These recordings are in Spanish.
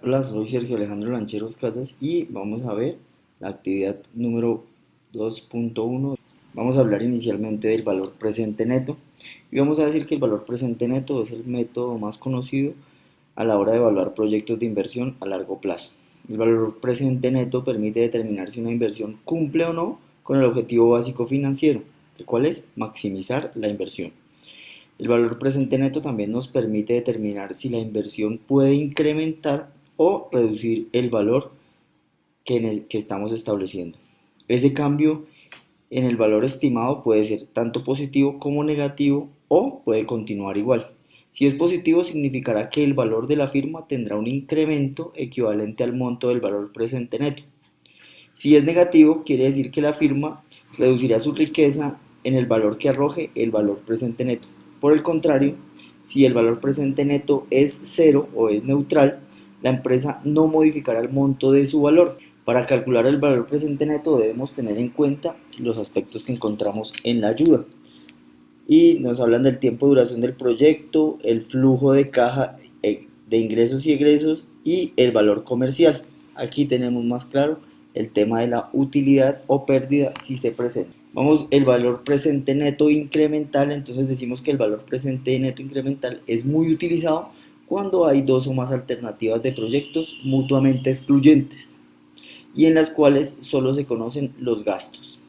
Hola, soy Sergio Alejandro Lancheros Casas y vamos a ver la actividad número 2.1. Vamos a hablar inicialmente del valor presente neto y vamos a decir que el valor presente neto es el método más conocido a la hora de evaluar proyectos de inversión a largo plazo. El valor presente neto permite determinar si una inversión cumple o no con el objetivo básico financiero, el cual es maximizar la inversión. El valor presente neto también nos permite determinar si la inversión puede incrementar o reducir el valor que estamos estableciendo. Ese cambio en el valor estimado puede ser tanto positivo como negativo o puede continuar igual. Si es positivo, significará que el valor de la firma tendrá un incremento equivalente al monto del valor presente neto. Si es negativo, quiere decir que la firma reducirá su riqueza en el valor que arroje el valor presente neto. Por el contrario, si el valor presente neto es cero o es neutral, la empresa no modificará el monto de su valor. Para calcular el valor presente neto debemos tener en cuenta los aspectos que encontramos en la ayuda. Y nos hablan del tiempo de duración del proyecto, el flujo de caja de ingresos y egresos y el valor comercial. Aquí tenemos más claro el tema de la utilidad o pérdida si se presenta. Vamos, el valor presente neto incremental, entonces decimos que el valor presente neto incremental es muy utilizado cuando hay dos o más alternativas de proyectos mutuamente excluyentes y en las cuales solo se conocen los gastos.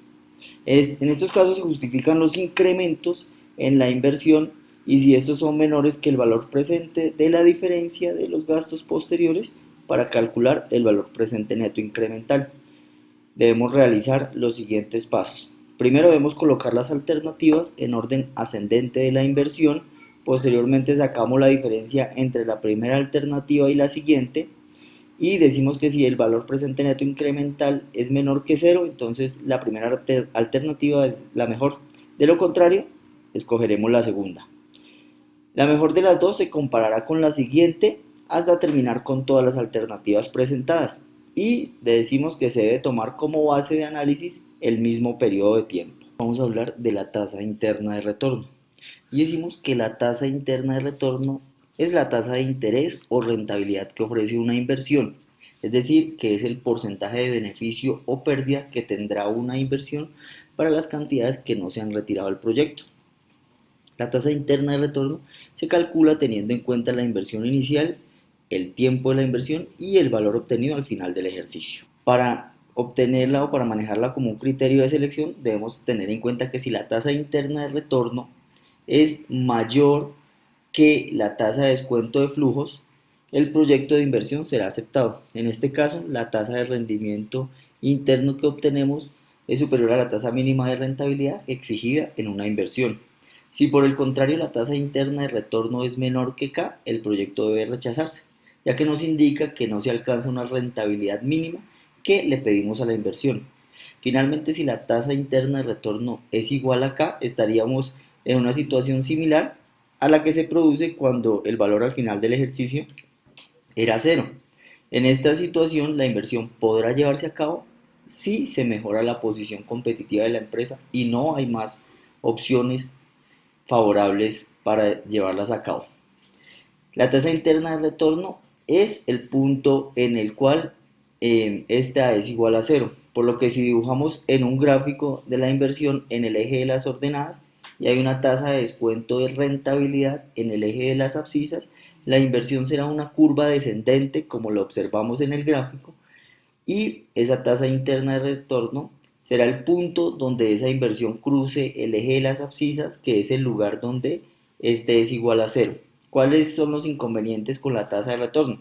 En estos casos se justifican los incrementos en la inversión y si estos son menores que el valor presente de la diferencia de los gastos posteriores para calcular el valor presente neto incremental. Debemos realizar los siguientes pasos. Primero debemos colocar las alternativas en orden ascendente de la inversión, posteriormente sacamos la diferencia entre la primera alternativa y la siguiente y decimos que si el valor presente neto incremental es menor que cero, entonces la primera alternativa es la mejor. De lo contrario, escogeremos la segunda. La mejor de las dos se comparará con la siguiente hasta terminar con todas las alternativas presentadas y decimos que se debe tomar como base de análisis el mismo periodo de tiempo. Vamos a hablar de la tasa interna de retorno y decimos que la tasa interna de retorno es la tasa de interés o rentabilidad que ofrece una inversión, es decir, que es el porcentaje de beneficio o pérdida que tendrá una inversión para las cantidades que no se han retirado del proyecto. La tasa interna de retorno se calcula teniendo en cuenta la inversión inicial, el tiempo de la inversión y el valor obtenido al final del ejercicio. Para obtenerla o para manejarla como un criterio de selección, debemos tener en cuenta que si la tasa interna de retorno es mayor que la tasa de descuento de flujos, el proyecto de inversión será aceptado. En este caso, la tasa de rendimiento interno que obtenemos es superior a la tasa mínima de rentabilidad exigida en una inversión. Si por el contrario la tasa interna de retorno es menor que K, el proyecto debe rechazarse, ya que nos indica que no se alcanza una rentabilidad mínima que le pedimos a la inversión. Finalmente, si la tasa interna de retorno es igual a K, estaríamos en una situación similar a la que se produce cuando el valor al final del ejercicio era cero. En esta situación, la inversión podrá llevarse a cabo si se mejora la posición competitiva de la empresa y no hay más opciones favorables para llevarlas a cabo. La tasa interna de retorno es el punto en el cual esta es igual a cero, por lo que si dibujamos en un gráfico de la inversión en el eje de las ordenadas y hay una tasa de descuento de rentabilidad en el eje de las abscisas, la inversión será una curva descendente como lo observamos en el gráfico y esa tasa interna de retorno será el punto donde esa inversión cruce el eje de las abscisas, que es el lugar donde este es igual a cero. ¿Cuáles son los inconvenientes con la tasa de retorno?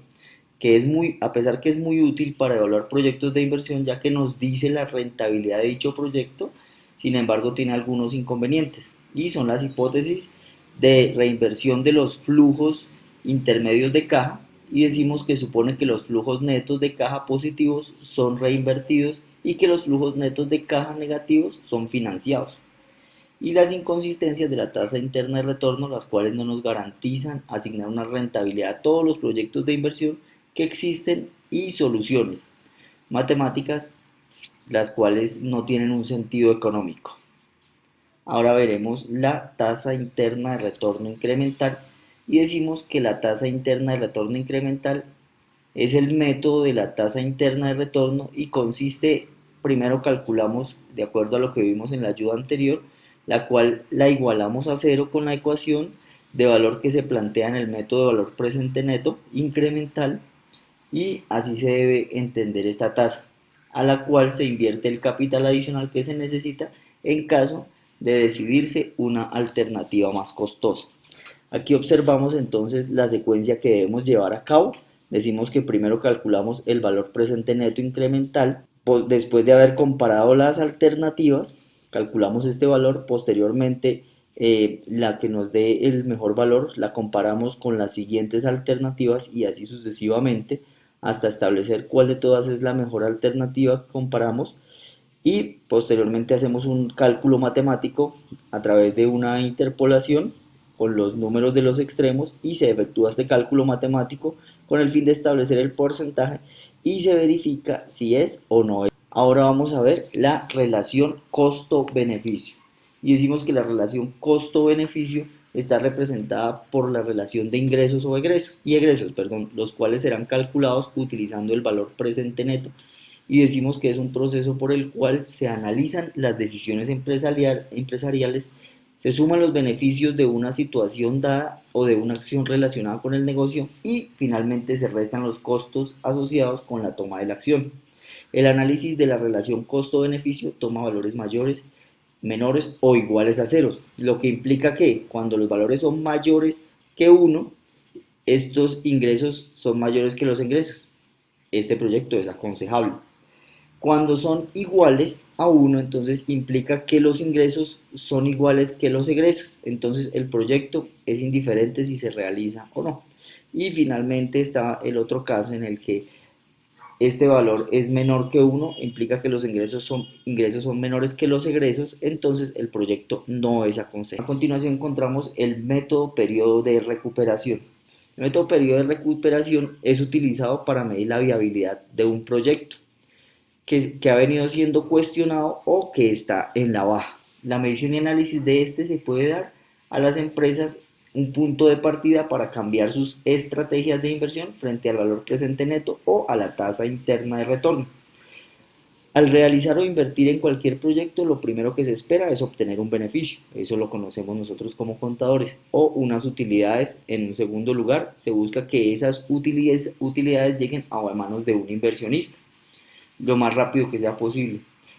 Que es muy, a pesar que es muy útil para evaluar proyectos de inversión, ya que nos dice la rentabilidad de dicho proyecto, sin embargo tiene algunos inconvenientes y son las hipótesis de reinversión de los flujos intermedios de caja y decimos que supone que los flujos netos de caja positivos son reinvertidos y que los flujos netos de caja negativos son financiados. Y las inconsistencias de la tasa interna de retorno, las cuales no nos garantizan asignar una rentabilidad a todos los proyectos de inversión que existen y soluciones matemáticas, las cuales no tienen un sentido económico. Ahora veremos la tasa interna de retorno incremental y decimos que la tasa interna de retorno incremental es el método de la tasa interna de retorno y consiste, primero calculamos de acuerdo a lo que vimos en la ayuda anterior, la cual la igualamos a cero con la ecuación de valor que se plantea en el método de valor presente neto incremental, y así se debe entender esta tasa, a la cual se invierte el capital adicional que se necesita en caso de decidirse una alternativa más costosa. Aquí observamos entonces la secuencia que debemos llevar a cabo. Decimos que primero calculamos el valor presente neto incremental, después de haber comparado las alternativas, calculamos este valor, posteriormente la que nos dé el mejor valor la comparamos con las siguientes alternativas y así sucesivamente hasta establecer cuál de todas es la mejor alternativa que comparamos, y posteriormente hacemos un cálculo matemático a través de una interpolación con los números de los extremos y se efectúa este cálculo matemático con el fin de establecer el porcentaje y se verifica si es o no es. Ahora vamos a ver la relación costo-beneficio y decimos que la relación costo-beneficio está representada por la relación de ingresos o egresos, los cuales serán calculados utilizando el valor presente neto, y decimos que es un proceso por el cual se analizan las decisiones empresariales, se suman los beneficios de una situación dada o de una acción relacionada con el negocio y finalmente se restan los costos asociados con la toma de la acción. El análisis de la relación costo-beneficio toma valores mayores, menores o iguales a cero, lo que implica que cuando los valores son mayores que 1, estos ingresos son mayores que los ingresos. Este proyecto es aconsejable. Cuando son iguales a 1, entonces implica que los ingresos son iguales que los egresos. Entonces el proyecto es indiferente si se realiza o no. Y finalmente está el otro caso en el que este valor es menor que 1, implica que los ingresos son menores que los egresos, entonces el proyecto no es aconsejable. A continuación encontramos el método periodo de recuperación. El método periodo de recuperación es utilizado para medir la viabilidad de un proyecto que ha venido siendo cuestionado o que está en la baja. La medición y análisis de este se puede dar a las empresas un punto de partida para cambiar sus estrategias de inversión frente al valor presente neto o a la tasa interna de retorno. Al realizar o invertir en cualquier proyecto, lo primero que se espera es obtener un beneficio, eso lo conocemos nosotros como contadores, o unas utilidades. En un segundo lugar, se busca que esas utilidades lleguen a manos de un inversionista lo más rápido que sea posible.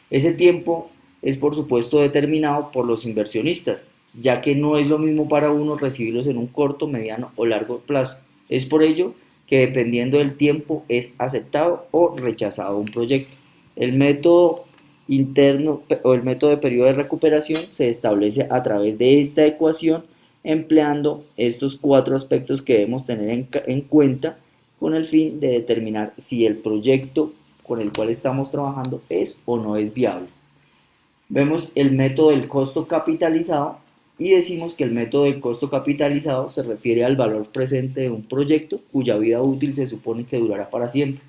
Ese tiempo es por supuesto determinado por los inversionistas, ya que no es lo mismo para uno recibirlos en un corto, mediano o largo plazo. Es por ello que dependiendo del tiempo es aceptado o rechazado un proyecto. El método interno o el método de periodo de recuperación se establece a través de esta ecuación empleando estos 4 aspectos que debemos tener en cuenta con el fin de determinar si el proyecto con el cual estamos trabajando es o no es viable. Vemos el método del costo capitalizado y decimos que el método del costo capitalizado se refiere al valor presente de un proyecto cuya vida útil se supone que durará para siempre.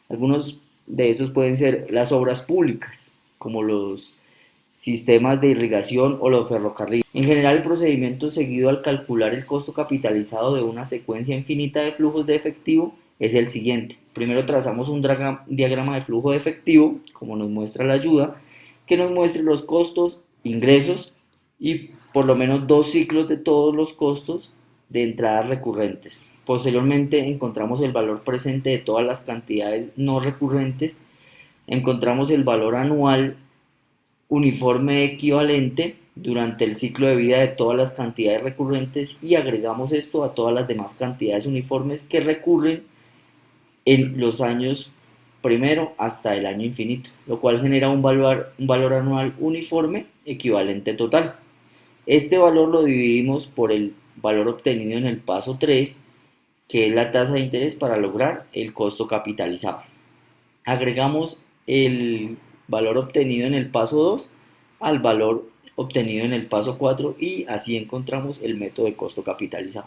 Algunos de estos pueden ser las obras públicas, como los sistemas de irrigación o los ferrocarriles. En general, el procedimiento seguido al calcular el costo capitalizado de una secuencia infinita de flujos de efectivo es el siguiente. Primero trazamos un diagrama de flujo de efectivo, como nos muestra la ayuda, que nos muestre los costos, ingresos y por lo menos 2 ciclos de todos los costos de entradas recurrentes. Posteriormente encontramos el valor presente de todas las cantidades no recurrentes, encontramos el valor anual uniforme equivalente durante el ciclo de vida de todas las cantidades recurrentes y agregamos esto a todas las demás cantidades uniformes que recurren en los años primero hasta el año infinito, lo cual genera un valor anual uniforme equivalente total. Este valor lo dividimos por el valor obtenido en el paso 3, que es la tasa de interés para lograr el costo capitalizado. Agregamos el valor obtenido en el paso 2 al valor obtenido en el paso 4 y así encontramos el método de costo capitalizado.